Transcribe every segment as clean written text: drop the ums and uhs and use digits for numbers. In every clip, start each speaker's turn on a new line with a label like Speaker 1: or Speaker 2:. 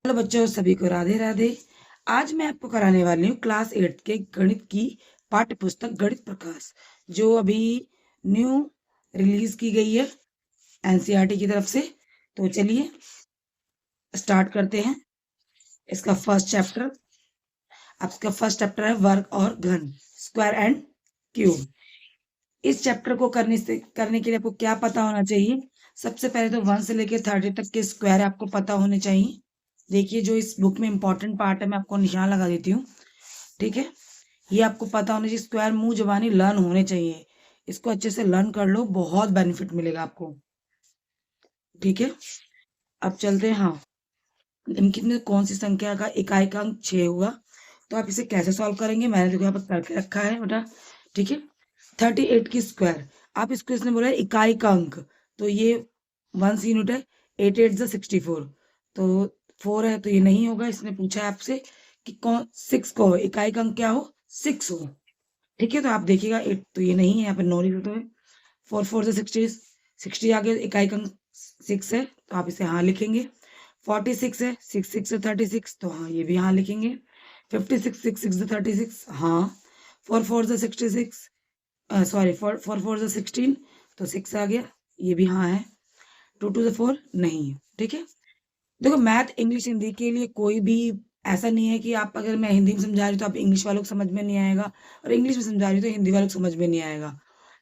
Speaker 1: Hello बच्चों, सभी को राधे राधे। आज मैं आपको कराने वाली हूँ क्लास 8 के गणित की पाठ्य पुस्तक गणित प्रकाश, जो अभी न्यू रिलीज की गई है एनसीईआरटी की तरफ से। तो चलिए स्टार्ट करते हैं। इसका फर्स्ट चैप्टर है वर्ग और घन, स्क्वायर एंड क्यूब। इस चैप्टर को करने के लिए आपको क्या पता होना चाहिए? सबसे पहले तो 1 से लेकर 30 तक के स्क्वायर आपको पता होने चाहिए। देखिए, जो इस बुक में इंपॉर्टेंट पार्ट है मैं आपको निशान लगा देती हूँ, ठीक है। ये आपको पता होना चाहिए, स्क्वायर मुंह जबानी लर्न होने चाहिए। इसको अच्छे से लर्न कर लो, बहुत बेनिफिट मिलेगा आपको, ठीक है। अब चलते हैं। हाँ, निम्नलिखित में कौन सी संख्या का इकाई का अंक 6 हुआ? तो आप इसे कैसे सॉल्व करेंगे? मैंने देखो यहाँ पर करके रखा है बेटा, ठीक है। 38 की स्क्वायर, आप इसको इसने बोला है इकाई का अंक, तो ये 1 यूनिट है। 8 8 64, तो 4 है, तो ये नहीं होगा। इसने पूछा है आपसे कि कौन 6 को इकाई का अंक क्या हो, 6 हो, ठीक है। तो आप देखिएगा 8 तो ये नहीं है, यहाँ पे नो लिख दो है। 4 4 से 60, 60 आ गया, इकाई का अंक 6 है, तो आप इसे हाँ लिखेंगे। 46 है, 6 6 से 36, तो हाँ ये भी हाँ लिखेंगे। 56 6 6 से 36, हाँ। 4 4 से 66, सॉरी 4 4 4 से 16, तो 6 आ गया, ये भी हाँ है। 2 2 से 4 नहीं है, ठीक है। देखो, मैथ इंग्लिश हिंदी के लिए कोई भी ऐसा नहीं है कि आप अगर मैं हिंदी में समझा रही हूँ तो आप इंग्लिश वालों को समझ में नहीं आएगा, और इंग्लिश में समझा रही हूँ तो हिंदी वालों को समझ में नहीं आएगा,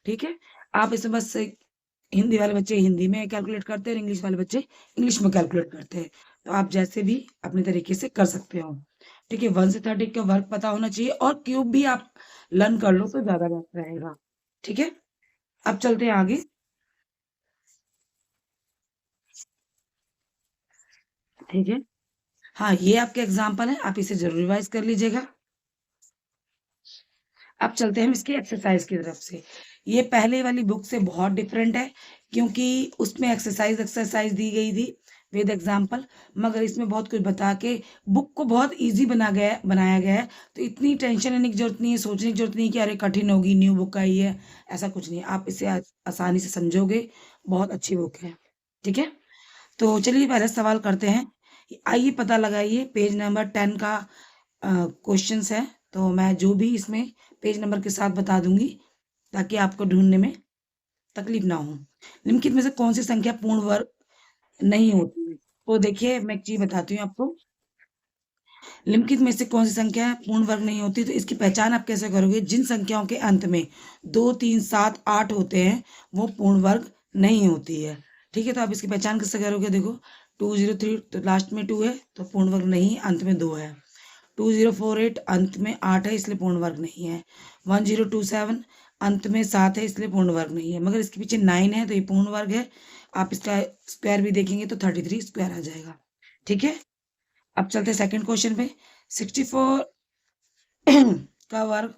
Speaker 1: ठीक है। आप इसे बस हिंदी वाले बच्चे हिंदी में कैलकुलेट करते हैं और इंग्लिश वाले बच्चे इंग्लिश में कैलकुलेट करते हैं। तो आप जैसे भी अपने तरीके से कर सकते हो, ठीक है। 1 से 30 का वर्क पता होना चाहिए, और क्यूब भी आप लर्न कर लो तो ज्यादा बेहतर रहेगा, ठीक है। अब चलते हैं आगे, ठीक है। हाँ, ये आपके एग्जाम्पल है, आप इसे जरूर रिवाइज कर लीजिएगा। अब चलते हैं हम इसकी एक्सरसाइज की तरफ से। ये पहले वाली बुक से बहुत डिफरेंट है, क्योंकि उसमें एक्सरसाइज दी गई थी विद एग्जाम्पल, मगर इसमें बहुत कुछ बता के बुक को बहुत इजी बनाया गया है। तो इतनी टेंशन लेने की जरूरत नहीं है, सोचने की जरूरत नहीं है कि अरे कठिन होगी, न्यू बुक आई है, ऐसा कुछ नहीं है। आप इसे आसानी से समझोगे, बहुत अच्छी बुक है, ठीक है। तो चलिए पहले सवाल करते हैं। आइए पता लगाइए, पेज नंबर 10 का क्वेश्चंस है, तो मैं जो भी इसमें पेज नंबर के साथ बता दूंगी ताकि आपको ढूंढने में तकलीफ ना हो। निम्नलिखित में से कौन सी संख्या पूर्ण वर्ग नहीं होती है? तो देखिए, मैं एक चीज बताती हूँ आपको। निम्नलिखित में से कौन सी संख्या पूर्ण वर्ग नहीं होती? तो इसकी पहचान आप कैसे करोगे? जिन संख्याओं के अंत में 2 3 7 8 होते हैं वो पूर्ण वर्ग नहीं होती है, ठीक है। तो आप इसकी पहचान कैसे करोगे? देखो, 203 तो लास्ट में 2 है तो पूर्ण वर्ग नहीं, अंत में 2 है। 2048 अंत में 8 है, इसलिए पूर्ण वर्ग नहीं है। 1027 अंत में 7 है, इसलिए पूर्ण वर्ग नहीं है, मगर इसके पीछे 9 है तो ये पूर्ण वर्ग है। आप इसका स्क्वायर भी देखेंगे तो 33 स्क्वायर आ जाएगा, ठीक है। अब चलते हैं सेकंड क्वेश्चन पे। 64 का वर्ग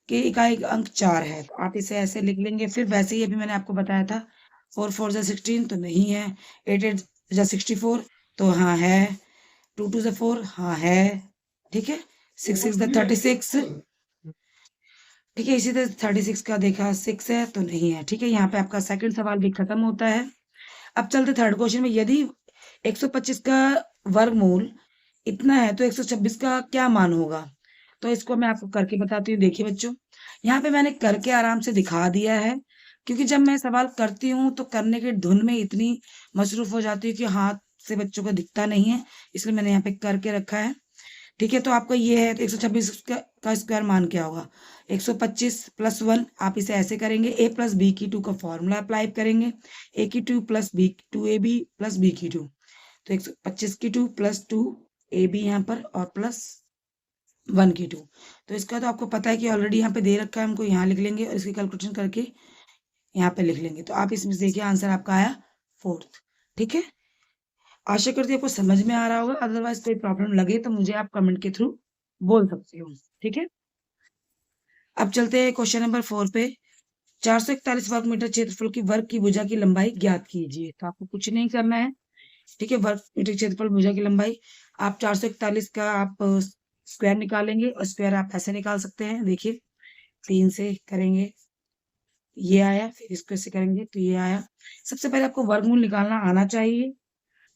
Speaker 1: के इकाई का अंक 4 है, तो आप इसे ऐसे लिख लेंगे। फिर वैसे ही अभी मैंने आपको बताया था, 4 4 जा 16 तो नहीं है, 8 8 जा 64 तो हाँ है, 2 2 जा 4 हाँ है, ठीक है। 6 6 जा 36, ठीक है। इसी तरह 36 का देखा 6 है तो नहीं है, ठीक है। यहाँ पे आपका सेकंड सवाल भी खत्म होता है। अब चलते थर्ड क्वेश्चन में। यदि 125 का वर्गमूल इतना है तो 126 का क्या मान होगा? तो इसको मैं आपको करके बताती हूँ। देखिए बच्चों, यहाँ पे मैंने करके आराम से दिखा दिया है, क्योंकि जब मैं सवाल करती हूँ तो करने की धुन में इतनी मसरूफ हो जाती हूँ कि हाथ से बच्चों को दिखता नहीं है, इसलिए मैंने यहाँ पे करके रखा है, ठीक है। तो आपका ये है, तो 126 का स्क्वायर मान क्या होगा? 125 प्लस 1, आप इसे ऐसे करेंगे, a प्लस बी की 2 का फॉर्मूला अप्लाई करेंगे, a की 2 plus B 2ab plus B की 2, तो 125 की 2 प्लस 2 ए बी यहाँ पर और प्लस 1 की 2। तो इसका तो आपको पता है कि ऑलरेडी यहाँ पे दे रखा है, हमको यहाँ लिख लेंगे और इसकी कैलकुलेशन करके यहाँ पे लिख लेंगे। तो आप इसमें देखिए आंसर आपका आया 4th, ठीक है। आशा करती हूँ आपको समझ में आ रहा होगा, अदरवाइज कोई प्रॉब्लम लगे तो मुझे आप कमेंट के थ्रू बोल सकते हो, ठीक है। अब चलते हैं क्वेश्चन नंबर 4 पे। 441 वर्ग मीटर क्षेत्रफल की वर्ग की भुजा की लंबाई ज्ञात कीजिए। तो आपको कुछ नहीं करना है, ठीक है। वर्ग मीटर क्षेत्रफल भुजा की लंबाई, आप 441 का आप स्क्वायर निकालेंगे, और स्क्वायर आप ऐसे निकाल सकते हैं। देखिए, 3 से करेंगे ये आया, फिर इसको ऐसे करेंगे तो ये आया। सबसे पहले आपको वर्गमूल निकालना आना चाहिए,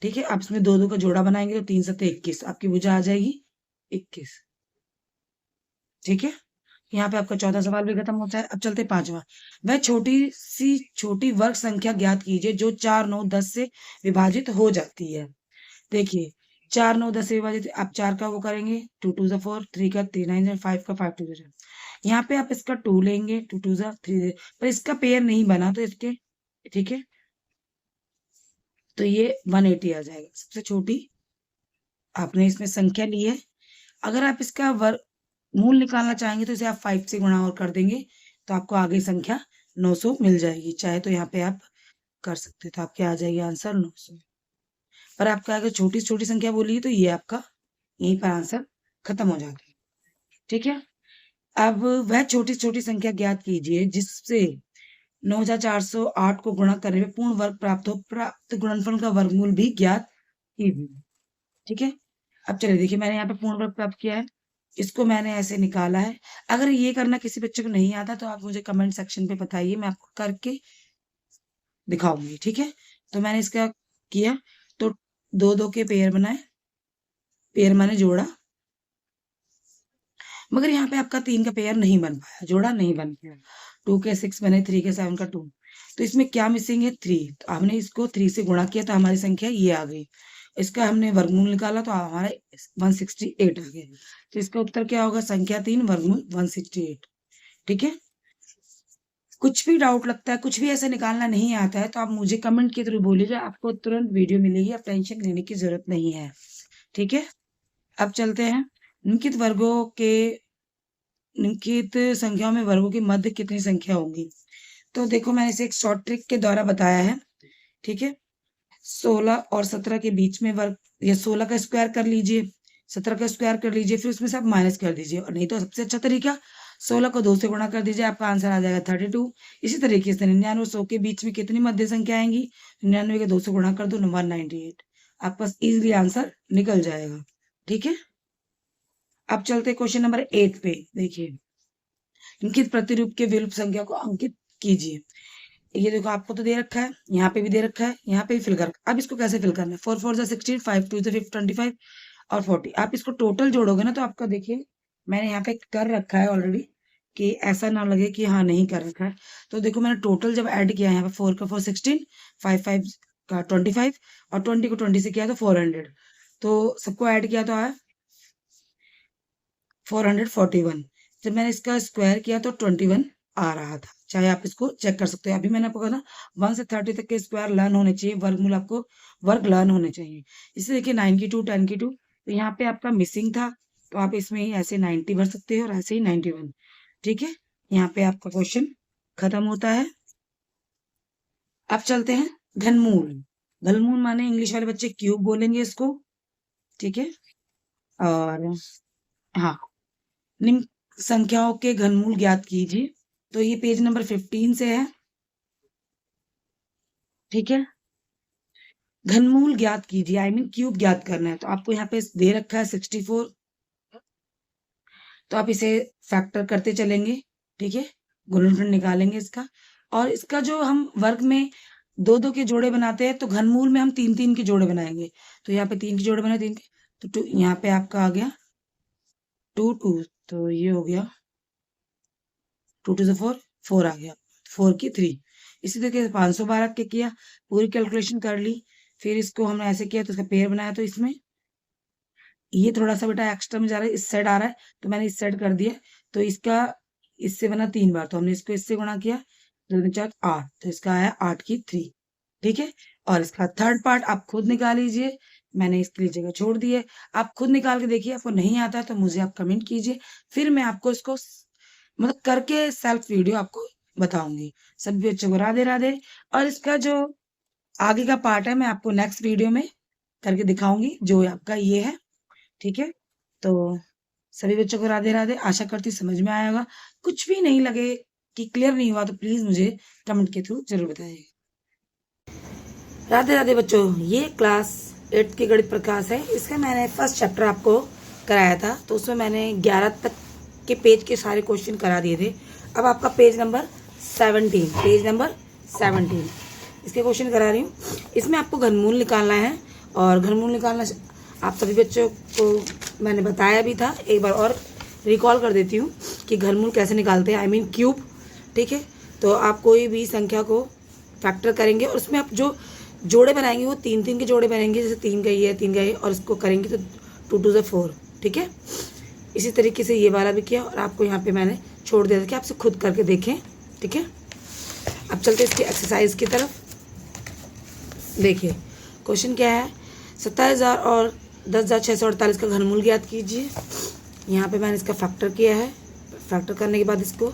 Speaker 1: ठीक है। आप इसमें 2 का जोड़ा बनाएंगे तो 3 सत्ते 21, आपकी भुजा आ जाएगी 21। ठीक है, यहाँ पे आपका चौथा सवाल भी खत्म होता है। अब चलते 5वां। वह छोटी वर्ग संख्या ज्ञात कीजिए जो 4, 9, 10 से विभाजित हो जाती है। देखिए 4, 9, 10 से विभाजित, आप 4 का वो करेंगे 2 2 ज़ा 4, 3 का 3 9 5 का 5 2 ज़ा। यहाँ पे आप इसका 2 लेंगे, 2 2 ज़ा 3, पर इसका पेयर नहीं बना तो इसके, ठीक है, तो ये 180 आ जाएगा। सबसे छोटी आपने इसमें संख्या ली है। अगर आप इसका मूल निकालना चाहेंगे तो इसे आप 5 से गुणा और कर देंगे तो आपको आगे संख्या 900 मिल जाएगी। चाहे तो यहाँ पे आप कर सकते, तो आपके आ जाएगी आंसर 900। पर आपका अगर छोटी से छोटी संख्या बोली तो ये आपका यहीं पर आंसर खत्म हो जाता है। ठीक है, अब वह छोटी से छोटी संख्या ज्ञात कीजिए जिससे 9408 को गुणा करने में पूर्ण वर्ग प्राप्त हो। प्राप्त गुणनफल का वर्गमूल भी ज्ञात कीजिए। ठीक है, अब चलिए देखिए मैंने यहाँ पे पूर्ण वर्ग प्राप्त किया है, इसको मैंने ऐसे निकाला है। अगर ये करना किसी बच्चे को नहीं आता तो आप मुझे कमेंट सेक्शन पे बताइए, मैं आपको करके दिखाऊंगी। ठीक है, तो मैंने इसका किया तो 2 के पेयर बनाए, पेयर माने जोड़ा, मगर यहाँ पे आपका 3 का पेयर नहीं बन पाया, जोड़ा नहीं बन पाया। 2 के 6 बने, 3 के 7 का 2, तो इसमें क्या मिसिंग है 3, तो हमने इसको 3 से गुणा किया तो हमारी संख्या ये आ गई। इसका हमने वर्गमूल निकाला तो हमारा 168 आ गया। तो इसका उत्तर क्या होगा, संख्या 3 वर्गमूल 168। ठीक है, कुछ भी डाउट लगता है, कुछ भी ऐसे निकालना नहीं आता है तो आप मुझे कमेंट के थ्रू बोलिएगा, आपको तुरंत वीडियो मिलेगी, आप टेंशन लेने की जरूरत नहीं है। ठीक है, अब चलते हैं निम्नलिखित वर्गों के निम्नलिखित संख्याओं में वर्गों की मध्य कितनी संख्या होगी। तो देखो मैंने इसे एक शॉर्ट ट्रिक के द्वारा बताया है। ठीक है, 16 और 17 के बीच में वर्ग, या 16 का स्क्वायर कर लीजिए, 17 का स्क्वायर कर लीजिए, फिर उसमें से आप माइनस कर दीजिए, और नहीं तो सबसे अच्छा तरीका 16 को 2 से गुणा कर दीजिए, आपका आंसर आ जाएगा 32। इसी तरीके से 99 और 100 के बीच में कितनी मध्य संख्या आएंगी, 99 के 2 से गुणा कर दो, 198, आपके पास इजिली आंसर निकल जाएगा। ठीक है, अब चलते क्वेश्चन नंबर 8 पे। देखिए अंकित प्रतिरूप के विलोप संख्या को अंकित कीजिए। ये देखो आपको तो दे रखा है, यहाँ पे भी दे रखा है, यहाँ पे भी फिल कर, अब इसको कैसे फिल करना है, 4 4 जा 16, 5 2 जा 25 और 40। आप इसको टोटल जोड़ोगे ना तो आपका देखिए मैंने यहाँ पे कर रखा है ऑलरेडी, कि ऐसा ना लगे कि हाँ नहीं कर रखा है। तो देखो मैंने टोटल जब ऐड किया, यहाँ पे 4 का 4 16, 5 5 का 25 और 20 को 20 से किया तो 400, तो सबको ऐड किया तो आया 441। जब मैंने इसका स्क्वायर किया तो 21 आ रहा था। चाहे आप इसको चेक कर सकते हो। अभी मैंने आपको कहा ना 1 से 30 तक के स्क्वायर लर्न होने चाहिए, वर्गमूल आपको वर्ग लर्न होने चाहिए। इसे देखिए 9 की 2, 10 की 2, तो यहाँ पे आपका मिसिंग था, तो आप इसमें ही ऐसे 90 भर सकते हो और ऐसे ही 91। ठीक है, यहाँ पे आपका क्वेश्चन खत्म होता है। अब चलते हैं घनमूल। घनमूल माने इंग्लिश वाले बच्चे क्यूब बोलेंगे इसको। ठीक है, और हाँ, निम्न संख्याओं के घनमूल ज्ञात कीजिए। तो ये पेज नंबर 15 से है। ठीक है, घनमूल ज्ञात कीजिए, आई मीन क्यूब ज्ञात करना है। तो आपको यहाँ पे दे रखा है 64, तो आप इसे फैक्टर करते चलेंगे। ठीक है, गुणनफल निकालेंगे इसका, और इसका जो हम वर्ग में 2 के जोड़े बनाते हैं तो घनमूल में हम 3 के जोड़े बनाएंगे। तो यहाँ पे 3 के जोड़े बने, 3 के, तो यहाँ पे आपका आ गया 2 2, तो ये हो गया 2 2 4, 4 आ गया, 4 की 3। इसी तरीके से 512 के किया, पूरी कैलकुलेशन कर ली, फिर इसको हमने ऐसे किया तो इसका पेयर बनाया। तो इसमें ये थोड़ा सा बेटा एक्स्ट्रा में जा रहा है, इस साइड आ रहा है तो मैंने इस साइड कर दिया, तो इसका इससे बना 3 बार, तो हमने इसको इससे गुणा किया, 2 4 8, तो इसका आया 8 की 3। ठीक है, और इसका थर्ड पार्ट आप खुद निकाल लीजिए, मैंने इसके लिए जगह छोड़ दी है, आप खुद निकाल के देखिए। आपको नहीं आता है तो मुझे आप कमेंट कीजिए, फिर मैं आपको इसको मतलब करके सेल्फ वीडियो आपको बताऊंगी। सभी बच्चों को राधे राधे। और इसका जो आगे का पार्ट है मैं आपको नेक्स्ट वीडियो में करके दिखाऊंगी, जो आपका ये है। ठीक है, तो सभी बच्चों को राधे राधे। आशा करती समझ में आएगा, कुछ भी नहीं लगे कि क्लियर नहीं हुआ तो प्लीज मुझे कमेंट के थ्रू जरूर बताइएगा। राधे राधे बच्चों, ये क्लास 8 की गणित प्रकाश है। इसका मैंने फर्स्ट चैप्टर आपको कराया था, तो उसमें मैंने 11 तक के पेज के सारे क्वेश्चन करा दिए थे। अब आपका पेज नंबर 17, पेज नंबर 17 इसके क्वेश्चन करा रही हूँ। इसमें आपको घनमूल निकालना है और घनमूल निकालना आप सभी बच्चों को मैंने बताया भी था, एक बार और रिकॉल कर देती हूँ कि घनमूल कैसे निकालते हैं, आई मीन क्यूब। ठीक है, तो आप कोई भी संख्या को फैक्टर करेंगे और उसमें आप जो जोड़े बनाएंगे वो 3-3 के जोड़े बनेंगे, जैसे 3 का ये है, 3 का ये, और इसको करेंगे तो 2 2 4। ठीक है, इसी तरीके से ये वाला भी किया और आपको यहाँ पे मैंने छोड़ दिया था कि आपसे खुद करके देखें। ठीक है, अब चलते इसकी एक्सरसाइज की तरफ। देखिए क्वेश्चन क्या है, 27,000 और 10,648 का घनमूल ज्ञात कीजिए। यहाँ पे मैंने इसका फैक्टर किया है, फैक्टर करने के बाद इसको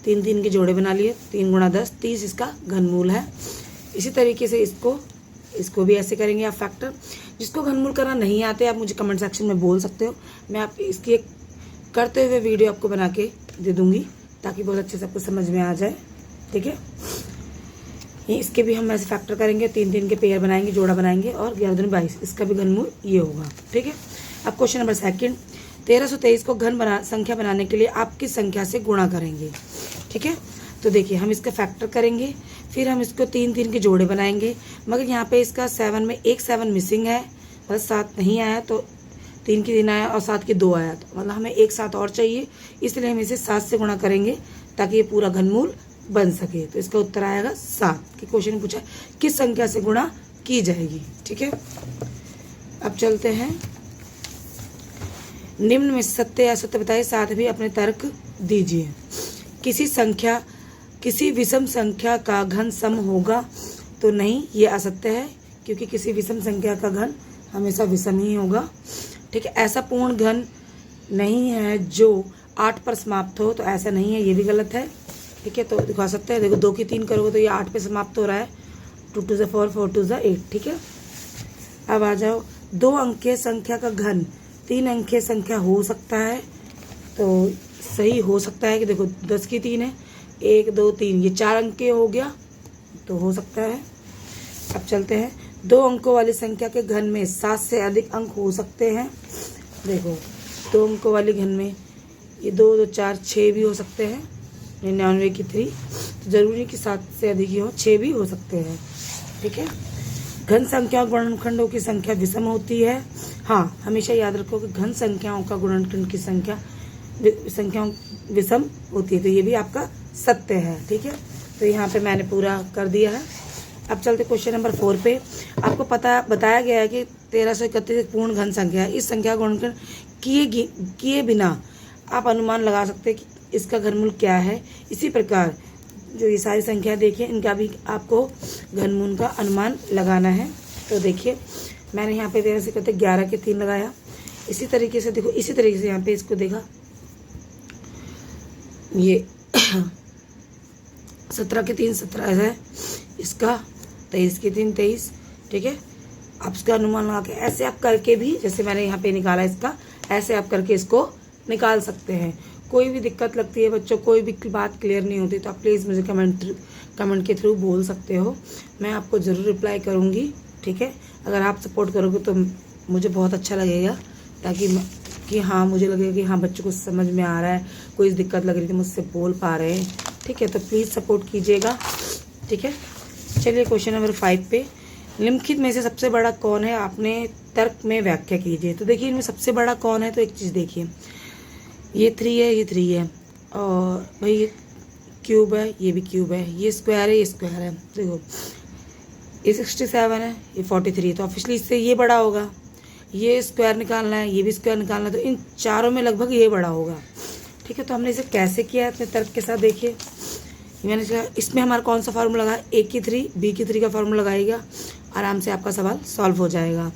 Speaker 1: 3-3 के जोड़े बना लिए, 3 × 10 30 इसका घनमूल है। इसी तरीके से इसको भी ऐसे करेंगे आप फैक्टर। जिसको घनमूल करना नहीं आते आप मुझे कमेंट सेक्शन में बोल सकते हो, मैं आप इसकी एक करते हुए वीडियो आपको बना के दे दूँगी ताकि बहुत अच्छे से आपको समझ में आ जाए। ठीक है, ये इसके भी हम ऐसे फैक्टर करेंगे, 3-3 के पेयर बनाएंगे, जोड़ा बनाएंगे और 11 दूनी 22, इसका भी घनमूल ये होगा। ठीक है, अब क्वेश्चन नंबर सेकंड, 1323 को संख्या बनाने के लिए आप किस संख्या से गुणा करेंगे। ठीक है, तो देखिए हम इसका फैक्टर करेंगे, फिर हम इसको 3-3 के जोड़े बनाएंगे, मगर यहाँ पे इसका 7 में एक 7 मिसिंग है, बस 7 नहीं आया, तो 3 के 3 आया और 7 के 2 आया, तो मतलब हमें एक 7 और चाहिए, इसलिए हम इसे 7 से गुणा करेंगे ताकि ये पूरा घनमूल बन सके। तो इसका उत्तर आएगा 7। कि क्वेश्चन पूछा किस संख्या से गुणा की जाएगी। ठीक है, अब चलते हैं, निम्न में सत्य या असत्य बताइए, साथ भी अपने तर्क दीजिए। किसी विषम संख्या का घन सम होगा तो नहीं, ये असत्य है, क्योंकि किसी विषम संख्या का घन हमेशा विषम ही होगा। ठीक है, ऐसा पूर्ण घन नहीं है जो 8 पर समाप्त हो, तो ऐसा नहीं है, ये भी गलत है। ठीक है, तो दिखा सकते हैं, देखो 2 की 3 करोगे तो ये 8 पे समाप्त हो रहा है, 2 2 4 4 2 8। ठीक है, अब आ जाओ, 2 अंकीय संख्या का घन 3 अंकीय संख्या हो सकता है, तो सही हो सकता है कि देखो 10 की 3 है, 1 2 3, ये 4 अंकीय हो गया, तो हो सकता है। अब चलते हैं, 2 अंकों वाली संख्या के घन में 7 से अधिक अंक हो सकते हैं। देखो 2 अंकों वाले घन में ये 2 2 4 6 भी हो सकते हैं, 99 की 3, तो जरूरी नहीं कि 7 से अधिक ही हो, 6 भी हो सकते हैं। ठीक है, घन संख्याओं गुणनखंडों की संख्या विषम होती है। हाँ, हमेशा याद रखो कि घन संख्याओं का गुणनखंड की संख्याओं विषम होती है, तो ये भी आपका सत्य है। ठीक है, तो यहाँ पे मैंने पूरा कर दिया है। अब चलते क्वेश्चन नंबर 4 पे। आपको बताया गया है कि 1331 एक पूर्ण घन संख्या है। इस संख्या का गुणनखंड किए बिना आप अनुमान लगा सकते हैं कि इसका घनमूल क्या है। इसी प्रकार जो ये सारी संख्या देखिए, इनका भी आपको घनमूल का अनुमान लगाना है। तो देखिए मैंने यहाँ पे 13 से 11 के 3 लगाया। इसी तरीके से देखो, इसी तरीके से यहाँ पे इसको देखा, ये 17 के 3 17 है, इसका 23 के 3 23। ठीक है, आप इसका अनुमान लगा के ऐसे आप करके भी, जैसे मैंने यहाँ पे निकाला इसका, ऐसे आप करके इसको निकाल सकते हैं। कोई भी दिक्कत लगती है बच्चों, कोई भी बात क्लियर नहीं होती, तो आप प्लीज़ मुझे कमेंट के थ्रू बोल सकते हो, मैं आपको ज़रूर रिप्लाई करूँगी। ठीक है, अगर आप सपोर्ट करोगे तो मुझे बहुत अच्छा लगेगा, ताकि कि हाँ मुझे लगेगा कि हाँ बच्चों को समझ में आ रहा है, कोई दिक्कत लग रही थी मुझसे बोल पा रहे हैं। ठीक है, तो प्लीज़ सपोर्ट कीजिएगा। ठीक है, चलिए क्वेश्चन नंबर 5 पे, निम्नलिखित में से सबसे बड़ा कौन है, आपने तर्क में व्याख्या कीजिए। तो देखिए इनमें सबसे बड़ा कौन है, तो एक चीज़ देखिए, ये 3 है, ये 3 है, और भाई ये क्यूब है, ये भी क्यूब है, ये स्क्वायर है, ये स्क्वायर है। देखो ये 67 है, ये 43 है, तो ऑब्वियसली इससे ये बड़ा होगा। ये स्क्वायर निकालना है, ये भी स्क्वायर निकालना है, तो इन चारों में लगभग ये बड़ा होगा। ठीक है, तो हमने इसे कैसे किया है अपने तर्क के साथ। देखिए मैंने कहा इसमें हमारा कौन सा फार्मूला लगा, A की 3 B की 3 का फार्मूला लगाएगा, आराम से आपका सवाल सॉल्व हो जाएगा।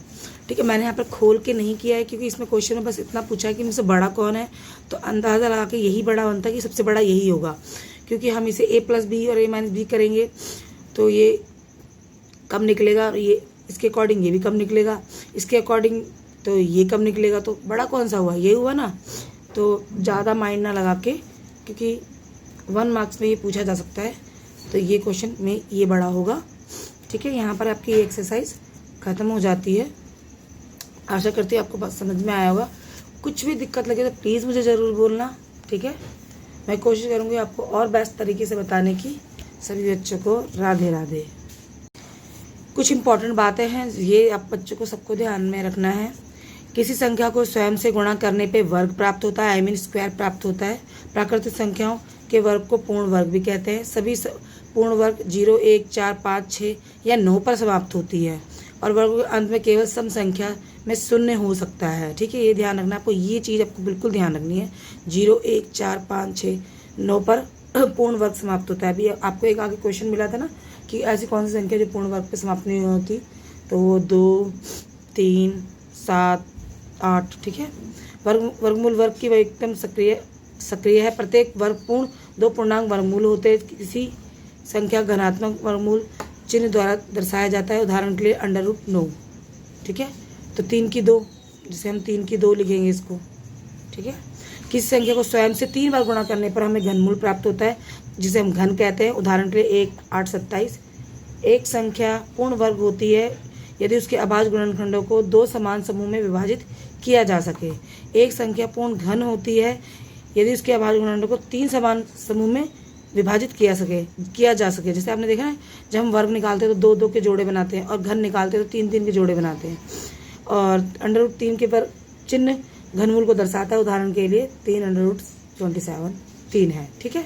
Speaker 1: ठीक है, मैंने यहाँ पर खोल के नहीं किया है, क्योंकि इसमें क्वेश्चन में बस इतना पूछा है कि मुझसे बड़ा कौन है, तो अंदाज़ा लगा के यही बड़ा बनता है कि सबसे बड़ा यही होगा, क्योंकि हम इसे A + B और A - B करेंगे तो ये कम निकलेगा, और ये इसके अकॉर्डिंग ये भी कम निकलेगा, इसके अकॉर्डिंग तो ये कम निकलेगा, तो बड़ा कौन सा हुआ, ये हुआ ना। तो ज़्यादा माइंड ना लगा के, क्योंकि 1 मार्क्स में ये पूछा जा सकता है, तो ये क्वेश्चन में ये बड़ा होगा। ठीक है, यहाँ पर आपकी ये एक्सरसाइज ख़त्म हो जाती है। आशा करती हूँ आपको बात समझ में आया होगा। कुछ भी दिक्कत लगे तो प्लीज़ मुझे ज़रूर बोलना। ठीक है, मैं कोशिश करूँगी आपको और बेस्ट तरीके से बताने की। सभी बच्चों को राधे राधे। कुछ इंपॉर्टेंट बातें हैं, ये आप बच्चों को सबको ध्यान में रखना है। किसी संख्या को स्वयं से गुणा करने पे वर्ग प्राप्त होता है, आई मीन स्क्वायर प्राप्त होता है। प्राकृतिक संख्याओं के वर्ग को पूर्ण वर्ग भी कहते हैं। सभी पूर्ण वर्ग 0, 1, 4, 5, 6 या 9 पर समाप्त होती है और वर्ग के अंत में केवल सम संख्या में शून्य हो सकता है। ठीक है, ये ध्यान रखना आपको, ये चीज़ आपको बिल्कुल ध्यान रखनी है। 0, 1, 4, 5, 6, 9 पर पूर्ण वर्ग समाप्त होता है। अभी आपको एक आगे क्वेश्चन मिला था ना कि ऐसी कौन सी संख्या जो पूर्ण वर्ग पे समाप्त नहीं होती, तो वो 2, 3, 7, 8। ठीक है, वर्गमूल वर्ग की एकदम सक्रिय है। प्रत्येक वर्ग पूर्ण 2 पूर्णांक वर्गमूल होते हैं। किसी संख्या घनात्मक वर्गमूल चिन्ह द्वारा दर्शाया जाता है, उदाहरण के लिए √9। ठीक है, तो 3 की 2, जिसे हम 3 की 2 लिखेंगे इसको। ठीक है, किसी संख्या को स्वयं से 3 बार गुणा करने पर हमें घनमूल प्राप्त होता है, जिसे हम घन कहते हैं, उदाहरण के लिए 1, 8, 27। एक संख्या पूर्ण वर्ग होती है यदि उसके अभाज्य गुणनखंडों को 2 समान समूह में विभाजित किया जा सके। एक संख्या पूर्ण घन होती है यदि उसके अभाज्य गुणनखंडों को 3 समान समूह में विभाजित किया जा सके। जैसे आपने देखा है, जब हम वर्ग निकालते हैं तो 2, 2 के जोड़े बनाते हैं, और घन निकालते हैं तो 3, 3 के जोड़े बनाते हैं। और √3 के पर चिन्ह घनमूल को दर्शाता है, उदाहरण के लिए 3 √27 3 है। ठीक है।